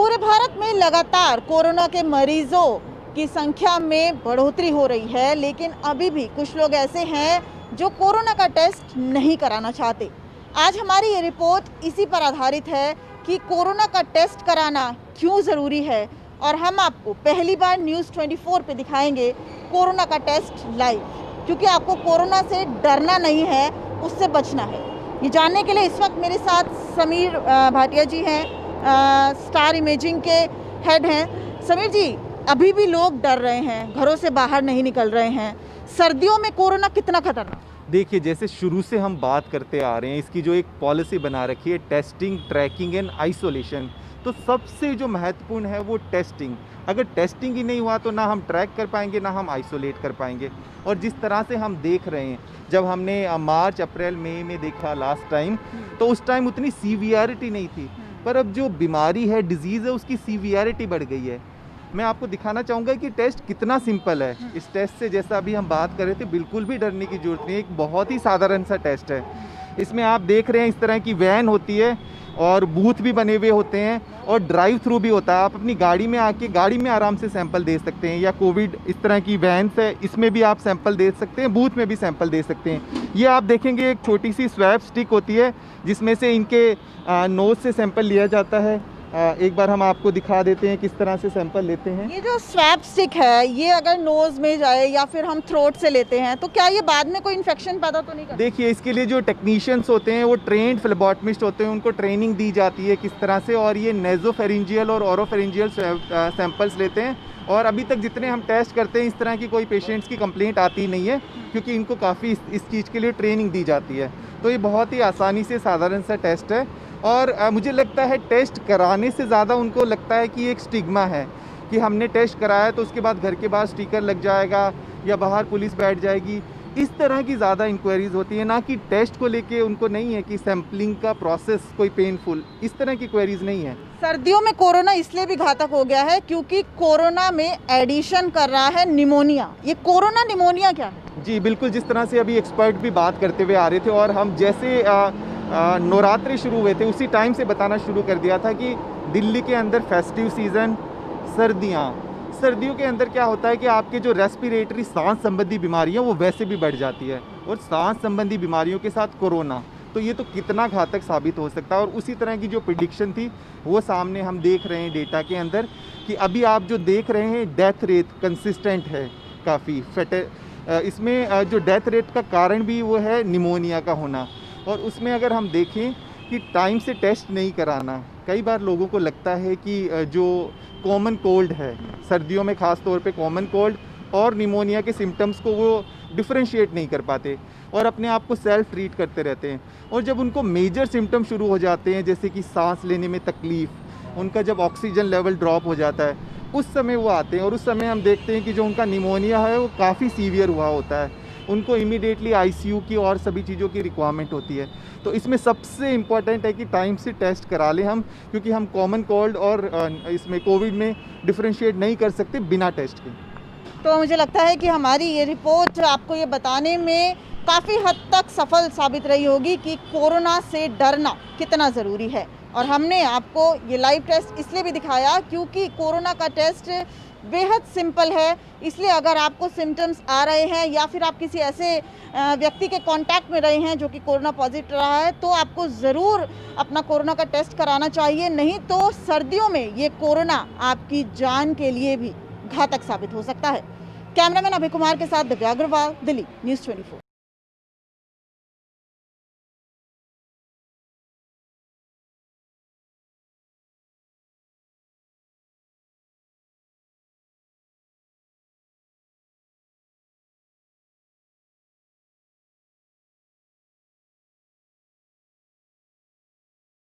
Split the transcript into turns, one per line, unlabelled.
पूरे भारत में लगातार कोरोना के मरीजों की संख्या में बढ़ोतरी हो रही है, लेकिन अभी भी कुछ लोग ऐसे हैं जो कोरोना का टेस्ट नहीं कराना चाहते। आज हमारी ये रिपोर्ट इसी पर आधारित है कि कोरोना का टेस्ट कराना क्यों ज़रूरी है, और हम आपको पहली बार न्यूज़ 24 पे दिखाएंगे कोरोना का टेस्ट लाइव, क्योंकि आपको कोरोना से डरना नहीं है, उससे बचना है। ये जानने के लिए इस वक्त मेरे साथ समीर भाटिया जी हैं, स्टार इमेजिंग के हेड हैं। समीर जी, अभी भी लोग डर रहे हैं, घरों से बाहर नहीं निकल रहे हैं। सर्दियों में कोरोना कितना खतरनाक?
देखिए, जैसे शुरू से हम बात करते आ रहे हैं, इसकी जो एक पॉलिसी बना रखी है टेस्टिंग, ट्रैकिंग एंड आइसोलेशन, तो सबसे जो महत्वपूर्ण है वो टेस्टिंग। अगर टेस्टिंग ही नहीं हुआ तो ना हम ट्रैक कर पाएंगे, ना हम आइसोलेट कर पाएंगे। और जिस तरह से हम देख रहे हैं, जब हमने मार्च अप्रैल मई में देखा लास्ट टाइम, तो उस टाइम उतनी सीवियरिटी नहीं थी, पर अब जो बीमारी है, डिजीज़ है, उसकी सीवियरिटी बढ़ गई है। मैं आपको दिखाना चाहूँगा कि टेस्ट कितना सिंपल है। इस टेस्ट से, जैसा अभी हम बात कर रहे थे, बिल्कुल भी डरने की जरूरत नहीं है। एक बहुत ही साधारण सा टेस्ट है। इसमें आप देख रहे हैं इस तरह की वैन होती है और बूथ भी बने हुए होते हैं और ड्राइव थ्रू भी होता है। आप अपनी गाड़ी में आके गाड़ी में आराम से सैंपल दे सकते हैं, या कोविड इस तरह की वैन्स है, इसमें भी आप सैंपल दे सकते हैं, बूथ में भी सैंपल दे सकते हैं। ये आप देखेंगे एक छोटी सी स्वैब स्टिक होती है जिसमें से इनके नोज से सैंपल लिया जाता है। एक बार हम आपको दिखा देते हैं किस तरह से सैंपल लेते हैं।
ये जो स्वैब स्टिक है, ये अगर नोज में जाए या फिर हम थ्रोट से लेते हैं, तो क्या ये बाद में कोई इन्फेक्शन पैदा तो नहीं करता?
देखिए, इसके लिए जो टेक्नीशियंस होते हैं वो ट्रेंड फ्लेबॉटमिस्ट होते हैं, उनको ट्रेनिंग दी जाती है किस तरह से, और ये नेजोफेरिंजियल और ओरोफेरिंजियल सैंपल्स लेते हैं। और अभी तक जितने हम टेस्ट करते हैं, इस तरह की कोई पेशेंट्स की कंप्लेंट आती नहीं है, क्योंकि इनको काफ़ी इस चीज़ के लिए ट्रेनिंग दी जाती है। तो ये बहुत ही आसानी से साधारण सा टेस्ट है। और मुझे लगता है टेस्ट कराने से ज़्यादा उनको लगता है कि एक स्टिग्मा है कि हमने टेस्ट कराया तो उसके बाद घर के बाहर स्टिकर लग जाएगा या बाहर पुलिस बैठ जाएगी। इस तरह की ज़्यादा इंक्वायरीज होती है, ना कि टेस्ट को लेके उनको नहीं है कि सैम्पलिंग का प्रोसेस कोई पेनफुल, इस तरह की क्वेरीज नहीं है।
सर्दियों में कोरोना इसलिए भी घातक हो गया है क्योंकि कोरोना में एडिशन कर रहा है निमोनिया। ये कोरोना निमोनिया क्या है?
जी बिल्कुल, जिस तरह से अभी एक्सपर्ट भी बात करते हुए आ रहे थे, और हम जैसे नवरात्रि शुरू हुए थे उसी टाइम से बताना शुरू कर दिया था कि दिल्ली के अंदर फेस्टिव सीज़न, सर्दियों के अंदर क्या होता है कि आपके जो रेस्पिरेटरी सांस संबंधी बीमारियां वो वैसे भी बढ़ जाती है, और सांस संबंधी बीमारियों के साथ कोरोना, तो ये तो कितना घातक साबित हो सकता है। और उसी तरह की जो प्रिडिक्शन थी वो सामने हम देख रहे हैं डेटा के अंदर, कि अभी आप जो देख रहे हैं डेथ रेट कंसिस्टेंट है काफ़ी। इसमें जो डेथ रेट का कारण भी वो है निमोनिया का होना। और उसमें अगर हम देखें कि टाइम से टेस्ट नहीं कराना, कई बार लोगों को लगता है कि जो कॉमन कोल्ड है, सर्दियों में ख़ास तौर पे कॉमन कोल्ड और निमोनिया के सिम्टम्स को वो डिफरेंशिएट नहीं कर पाते और अपने आप को सेल्फ ट्रीट करते रहते हैं। और जब उनको मेजर सिम्टम शुरू हो जाते हैं, जैसे कि सांस लेने में तकलीफ़, उनका जब ऑक्सीजन लेवल ड्रॉप हो जाता है, उस समय वो आते हैं। और उस समय हम देखते हैं कि जो उनका निमोनिया है वो काफ़ी सीवियर हुआ होता है, उनको इमीडिएटली आईसीयू की और सभी चीज़ों की रिक्वायरमेंट होती है। तो इसमें सबसे इम्पॉर्टेंट है कि टाइम से टेस्ट करा लें हम, क्योंकि हम कॉमन कोल्ड और इसमें कोविड में डिफरेंशिएट नहीं कर सकते बिना टेस्ट के।
तो मुझे लगता है कि हमारी ये रिपोर्ट आपको ये बताने में काफ़ी हद तक सफल साबित रही होगी कि कोरोना से डरना कितना ज़रूरी है। और हमने आपको ये लाइव टेस्ट इसलिए भी दिखाया क्योंकि कोरोना का टेस्ट बेहद सिंपल है। इसलिए अगर आपको सिम्टम्स आ रहे हैं या फिर आप किसी ऐसे व्यक्ति के कांटेक्ट में रहे हैं जो कि कोरोना पॉजिटिव रहा है, तो आपको ज़रूर अपना कोरोना का टेस्ट कराना चाहिए। नहीं तो सर्दियों में ये कोरोना आपकी जान के लिए भी घातक साबित हो सकता है। कैमरामैन अभय कुमार के साथ दिव्या अग्रवाल, दिल्ली न्यूज़ 24।